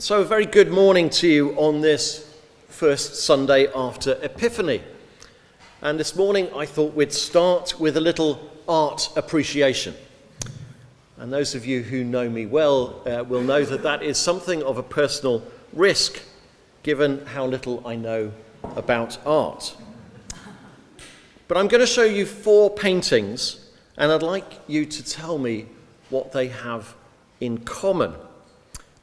So a very good morning to you on this first Sunday after Epiphany. And this morning I thought we'd start with a little art appreciation. And those of you who know me well will know that that is something of a personal risk, given how little I know about art. But I'm going to show you 4 paintings, and I'd like you to tell me what they have in common.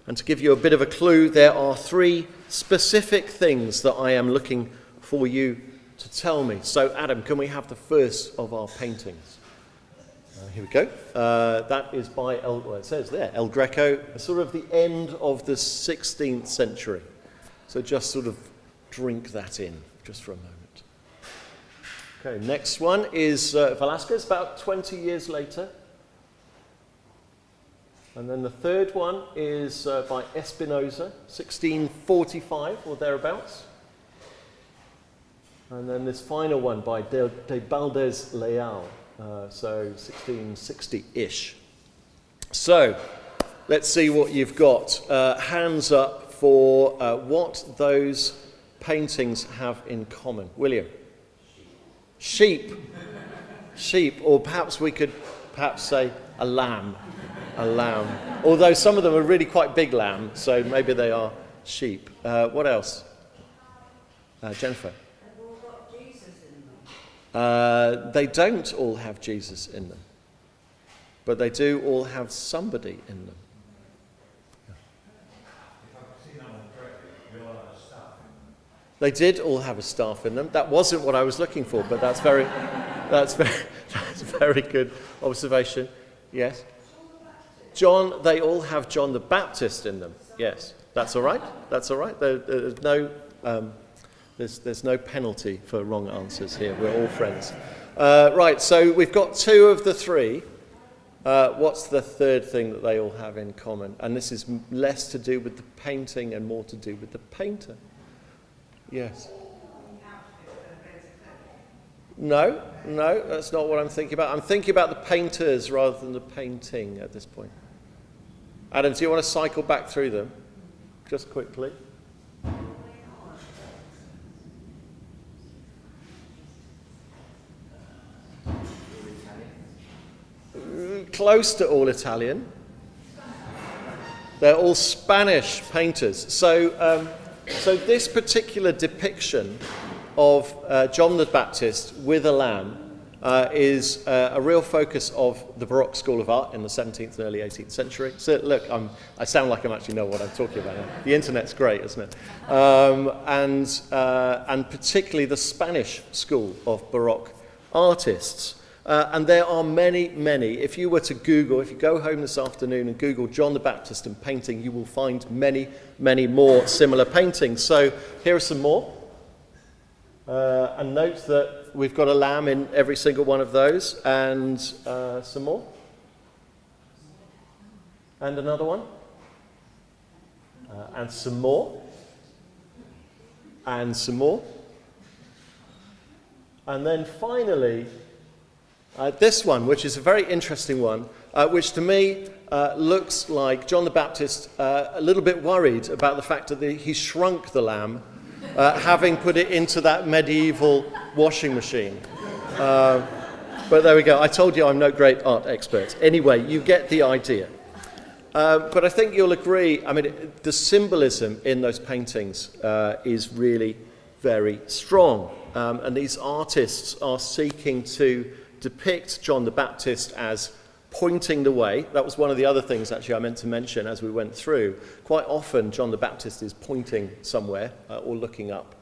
And to give you a bit of a clue, there are 3 specific things that I am looking for you to tell me. So, Adam, can we have the first of our paintings? Here we go. That is by it says there, El Greco, sort of the end of the 16th century. So just sort of drink that in just for a moment. Okay, next one is Velázquez, about 20 years later. And then the third one is by Espinosa, 1645 or thereabouts. And then this final one by de Baldes Leal, so 1660-ish. So, let's see what you've got. Hands up for what those paintings have in common. William? Sheep. Sheep, or perhaps we could say a lamb. A lamb. Although some of them are really quite big lamb, so maybe they are sheep. What else? Jennifer? They've all got Jesus in them. They don't all have Jesus in them, but they do all have somebody in them. They did all have a staff in them. That wasn't what I was looking for, but that's very good observation. Yes. John, they all have John the Baptist in them. Yes, that's all right. That's all right. There's no penalty for wrong answers here. We're all friends. Right. So we've got 2 of the 3. What's the third thing that they all have in common? And this is less to do with the painting and more to do with the painter. Yes. No, that's not what I'm thinking about. I'm thinking about the painters rather than the painting at this point. Adam, do you want to cycle back through them? Just quickly. Close to all Italian. They're all Spanish painters. So this particular depiction of John the Baptist with a lamb is a real focus of the Baroque school of art in the 17th and early 18th century. So look, I sound like I actually know what I'm talking about now. The internet's great, isn't it? And particularly the Spanish school of Baroque artists. And there are many. If you were to Google, if you go home this afternoon and Google John the Baptist and painting, you will find many more similar paintings. So here are some more. And note that we've got a lamb in every single one of those. And some more. And another one. And some more. And some more. And then finally, this one, which is a very interesting one, which to me looks like John the Baptist a little bit worried about the fact that he shrunk the lamb, having put it into that medieval washing machine. But there we go. I told you I'm no great art expert. Anyway, you get the idea. But I think you'll agree, I mean, the symbolism in those paintings is really very strong. And these artists are seeking to depict John the Baptist as pointing the way. That was one of the other things actually I meant to mention as we went through. Quite often John the Baptist is pointing somewhere or looking up.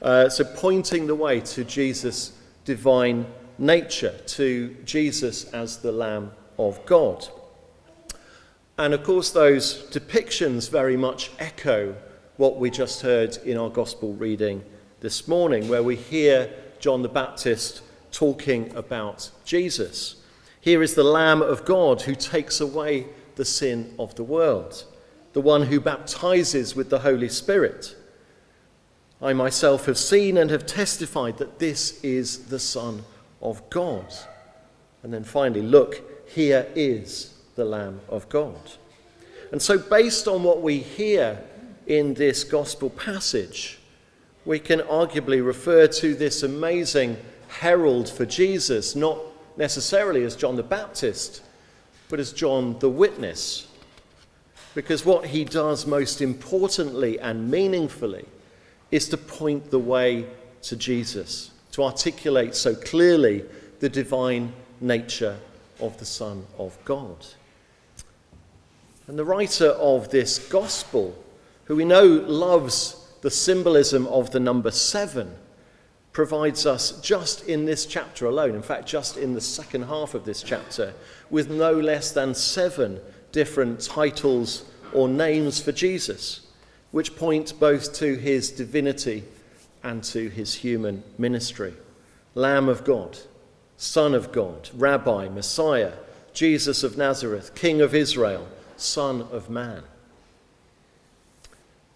So pointing the way to Jesus' divine nature, to Jesus as the Lamb of God. And of course those depictions very much echo what we just heard in our gospel reading this morning, where we hear John the Baptist talking about Jesus. Here is the Lamb of God who takes away the sin of the world, the one who baptizes with the Holy Spirit. I myself have seen and have testified that this is the Son of God. And then finally, look, here is the Lamb of God. And so based on what we hear in this gospel passage, we can arguably refer to this amazing herald for Jesus, not necessarily as John the Baptist, but as John the Witness. Because what he does most importantly and meaningfully is to point the way to Jesus, to articulate so clearly the divine nature of the Son of God. And the writer of this gospel, who we know loves the symbolism of the number 7, provides us just in this chapter alone, in fact just in the second half of this chapter, with no less than 7 different titles or names for Jesus, which point both to his divinity and to his human ministry. Lamb of God, Son of God, Rabbi, Messiah, Jesus of Nazareth, King of Israel, Son of Man.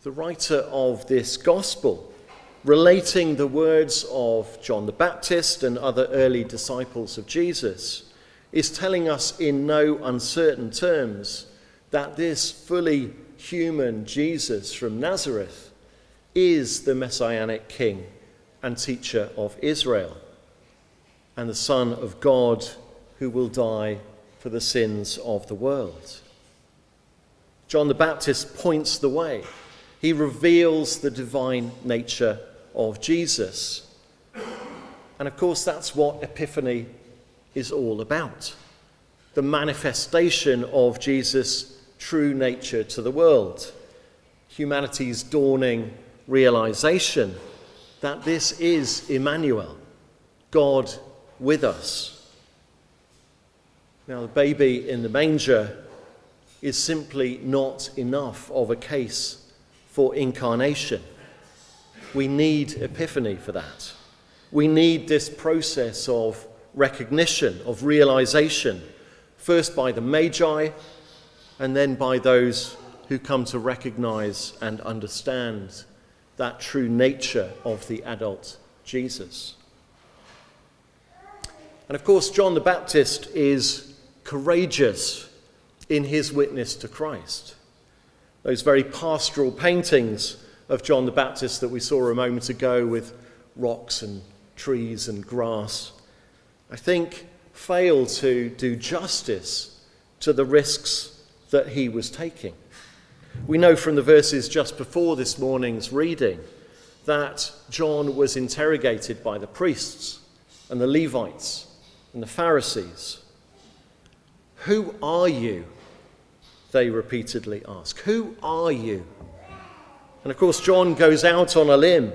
The writer of this gospel, relating the words of John the Baptist and other early disciples of Jesus, is telling us in no uncertain terms that this fully human Jesus from Nazareth is the messianic king and teacher of Israel, and the Son of God who will die for the sins of the world. John the Baptist points the way. He reveals the divine nature of Jesus. And of course, that's what Epiphany is all about. The manifestation of Jesus' true nature to the world. Humanity's dawning realization that this is Emmanuel, God with us. Now, the baby in the manger is simply not enough of a case for incarnation. We need Epiphany for that. We need this process of recognition, of realization, first by the Magi and then by those who come to recognize and understand that true nature of the adult Jesus. And of course, John the Baptist is courageous in his witness to Christ. Those very pastoral paintings of John the Baptist that we saw a moment ago with rocks and trees and grass, I think fail to do justice to the risks that he was taking. We know from the verses just before this morning's reading that John was interrogated by the priests and the Levites and the Pharisees. "Who are you?" they repeatedly ask. "Who are you?" And of course, John goes out on a limb.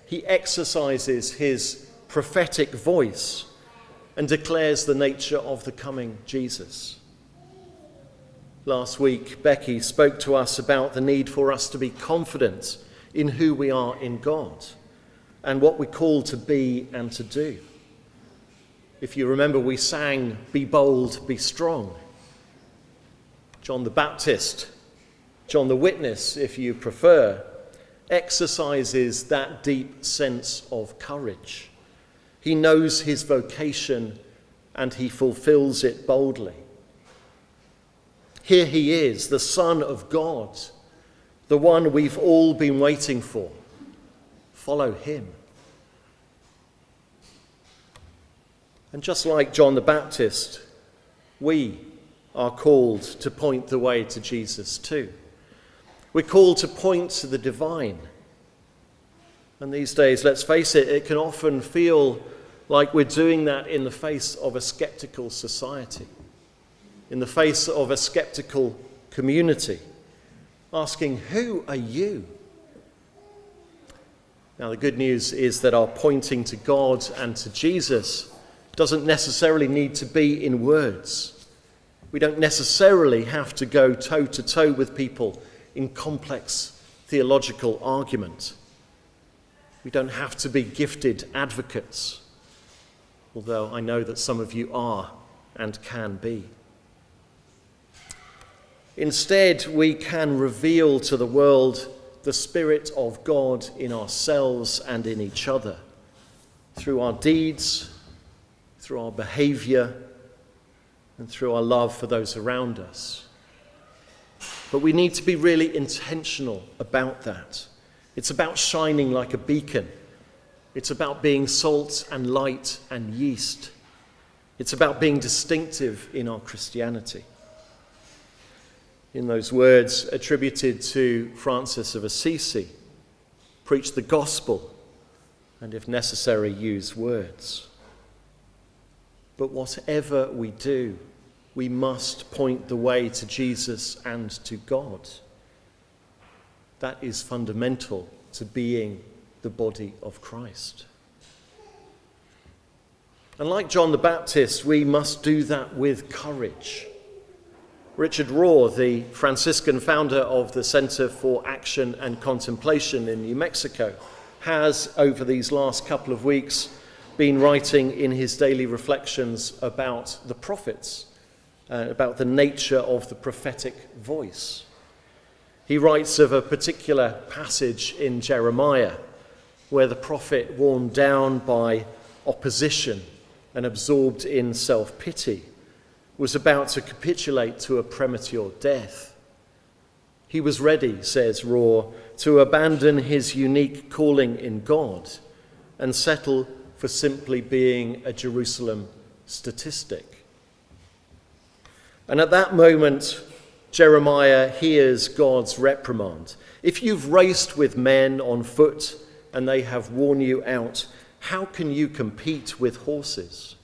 He exercises his prophetic voice and declares the nature of the coming Jesus. Last week, Becky spoke to us about the need for us to be confident in who we are in God and what we're called to be and to do. If you remember, we sang, "Be bold, be strong." John the Baptist, John the Witness, if you prefer, exercises that deep sense of courage. He knows his vocation and he fulfills it boldly. Here he is, the Son of God, the one we've all been waiting for. Follow him. And just like John the Baptist, we are called to point the way to Jesus too. We're called to point to the divine. And these days, let's face it, it can often feel like we're doing that in the face of a skeptical society, in the face of a skeptical community, asking, "Who are you?" Now, the good news is that our pointing to God and to Jesus doesn't necessarily need to be in words. We don't necessarily have to go toe-to-toe with people in complex theological argument. We don't have to be gifted advocates, although I know that some of you are and can be. Instead, we can reveal to the world the Spirit of God in ourselves and in each other, through our deeds, through our behavior, and through our love for those around us. But we need to be really intentional about that. It's about shining like a beacon. It's about being salt and light and yeast. It's about being distinctive in our Christianity. In those words attributed to Francis of Assisi, preach the gospel, and if necessary, use words. But whatever we do, we must point the way to Jesus and to God. That is fundamental to being the body of Christ. And like John the Baptist, we must do that with courage. Richard Rohr, the Franciscan founder of the Center for Action and Contemplation in New Mexico, has, over these last couple of weeks, been writing in his daily reflections about the prophets, about the nature of the prophetic voice. He writes of a particular passage in Jeremiah where the prophet, worn down by opposition and absorbed in self-pity, was about to capitulate to a premature death. He was ready, says Rohr, to abandon his unique calling in God and settle for simply being a Jerusalem statistic. And at that moment, Jeremiah hears God's reprimand. If you've raced with men on foot and they have worn you out, how can you compete with horses?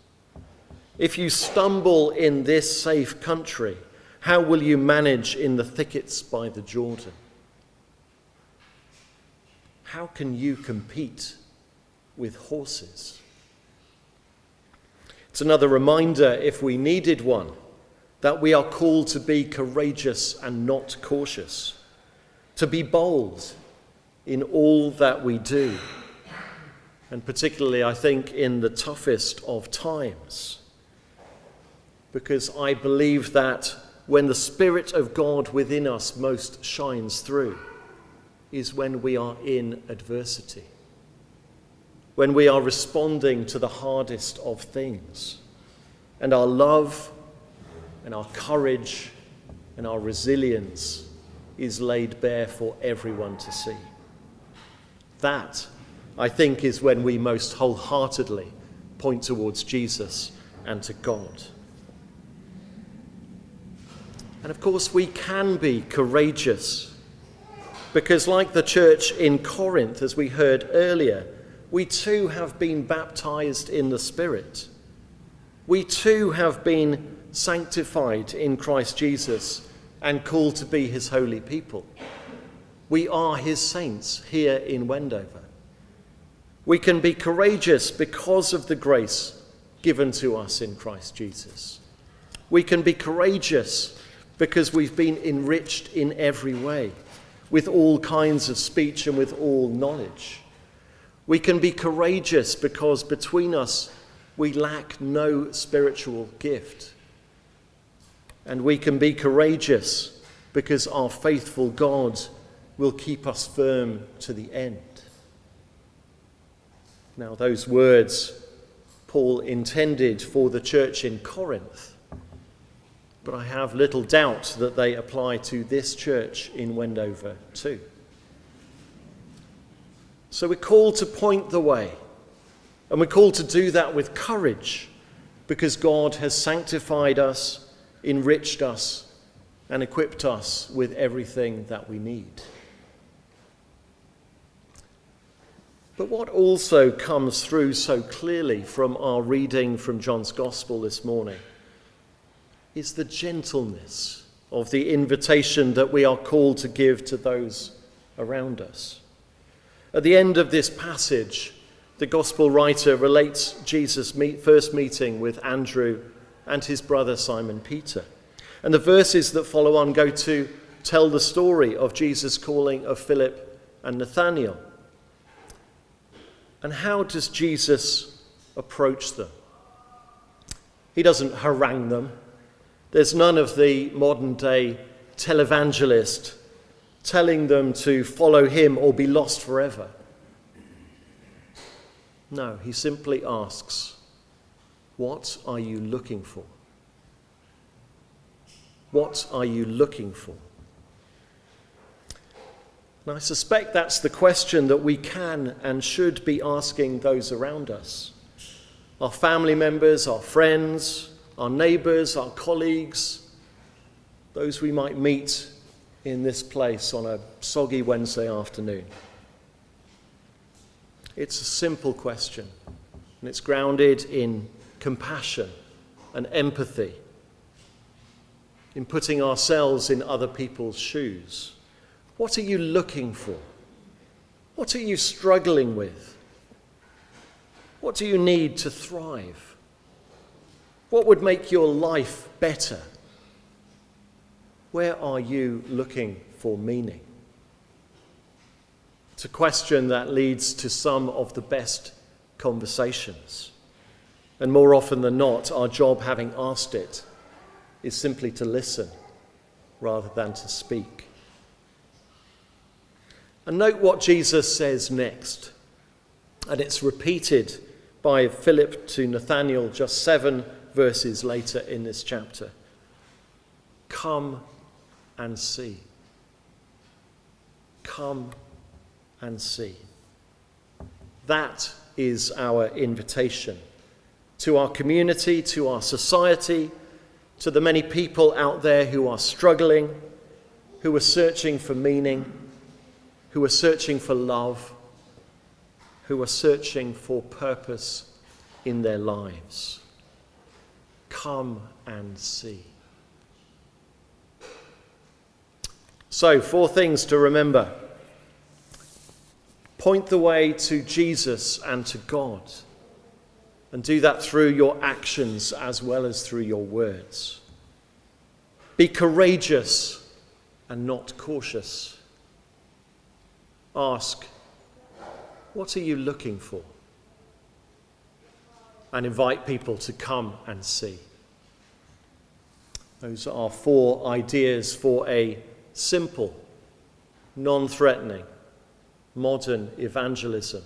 If you stumble in this safe country, how will you manage in the thickets by the Jordan? How can you compete with horses? It's another reminder, if we needed one, that we are called to be courageous and not cautious, to be bold in all that we do, and particularly, I think, in the toughest of times. Because I believe that when the Spirit of God within us most shines through is when we are in adversity, when we are responding to the hardest of things, and our love and our courage and our resilience is laid bare for everyone to see. That, I think, is when we most wholeheartedly point towards Jesus and to God. And of course, we can be courageous because, like the church in Corinth, as we heard earlier, we too have been baptized in the Spirit. We too have been sanctified in Christ Jesus and called to be his holy people. We are his saints here in Wendover. We can be courageous because of the grace given to us in Christ Jesus. We can be courageous because we've been enriched in every way, with all kinds of speech and with all knowledge. We can be courageous because between us we lack no spiritual gift. And we can be courageous because our faithful God will keep us firm to the end. Now, those words Paul intended for the church in Corinth, but I have little doubt that they apply to this church in Wendover too. So we're called to point the way, and we're called to do that with courage because God has sanctified us, enriched us, and equipped us with everything that we need. But what also comes through so clearly from our reading from John's Gospel this morning is the gentleness of the invitation that we are called to give to those around us. At the end of this passage, the Gospel writer relates Jesus' first meeting with Andrew and his brother Simon Peter. And the verses that follow on go to tell the story of Jesus' calling of Philip and Nathanael. And how does Jesus approach them? He doesn't harangue them. There's none of the modern-day televangelist telling them to follow him or be lost forever. No, he simply asks, "What are you looking for? What are you looking for?" And I suspect that's the question that we can and should be asking those around us. Our family members, our friends, our neighbours, our colleagues, those we might meet in this place on a soggy Wednesday afternoon. It's a simple question, and it's grounded in compassion and empathy, in putting ourselves in other people's shoes. What are you looking for? What are you struggling with? What do you need to thrive? What would make your life better? Where are you looking for meaning? It's a question that leads to some of the best conversations. And more often than not, our job, having asked it, is simply to listen rather than to speak. And note what Jesus says next. And it's repeated by Philip to Nathanael just 7 verses later in this chapter. Come and see. Come and see. That is our invitation to our community, to our society, to the many people out there who are struggling, who are searching for meaning, who are searching for love, who are searching for purpose in their lives. Come and see. So, 4 things to remember. Point the way to Jesus and to God. And do that through your actions as well as through your words. Be courageous and not cautious. Ask, what are you looking for? And invite people to come and see. Those are 4 ideas for a simple, non-threatening, modern evangelism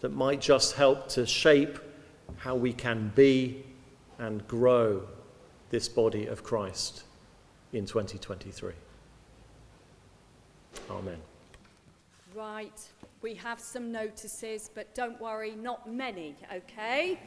that might just help to shape how we can be and grow this body of Christ in 2023. Amen. Right, we have some notices, but don't worry, not many, okay?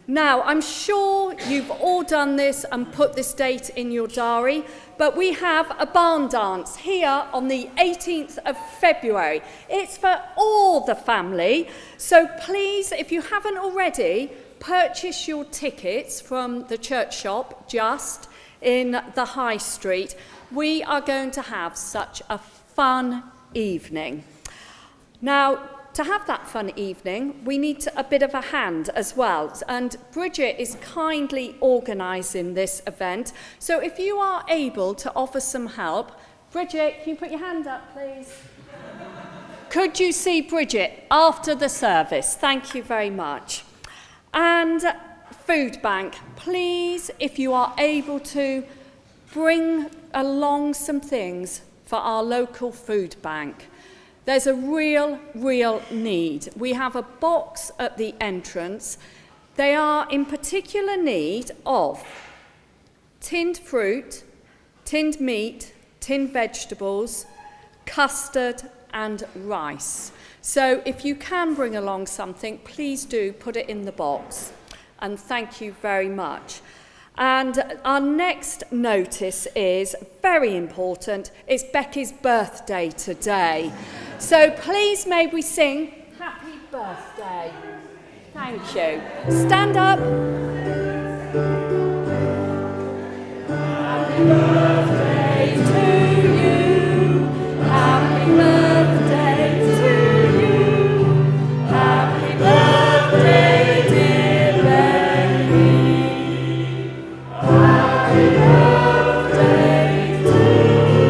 Now, I'm sure you've all done this and put this date in your diary, but we have a barn dance here on the 18th of February. It's for all the family, so please, if you haven't already, purchase your tickets from the church shop just in the High Street. We are going to have such a fun evening. Now, to have that fun evening, we need a bit of a hand as well. And Bridget is kindly organising this event. So if you are able to offer some help, Bridget, can you put your hand up, please? Could you see Bridget after the service? Thank you very much. And food bank, please, if you are able to, bring along some things for our local food bank. There's a real need. We have a box at the entrance. They are in particular need of tinned fruit, tinned meat, tinned vegetables, custard and rice. So if you can bring along something, please do put it in the box. And thank you very much. And our next notice is very important. It's Becky's birthday today. So please may we sing Happy Birthday. Thank you. Stand up. Happy birthday to you. Happy birthday to you. Happy birthday, dear Becky. Happy birthday to you.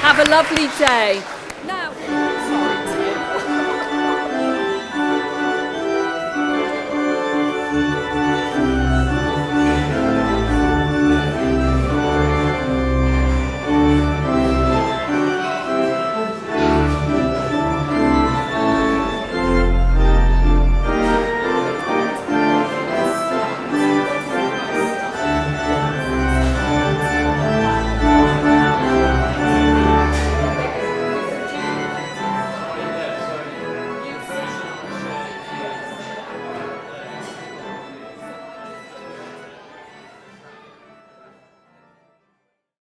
Have a lovely day.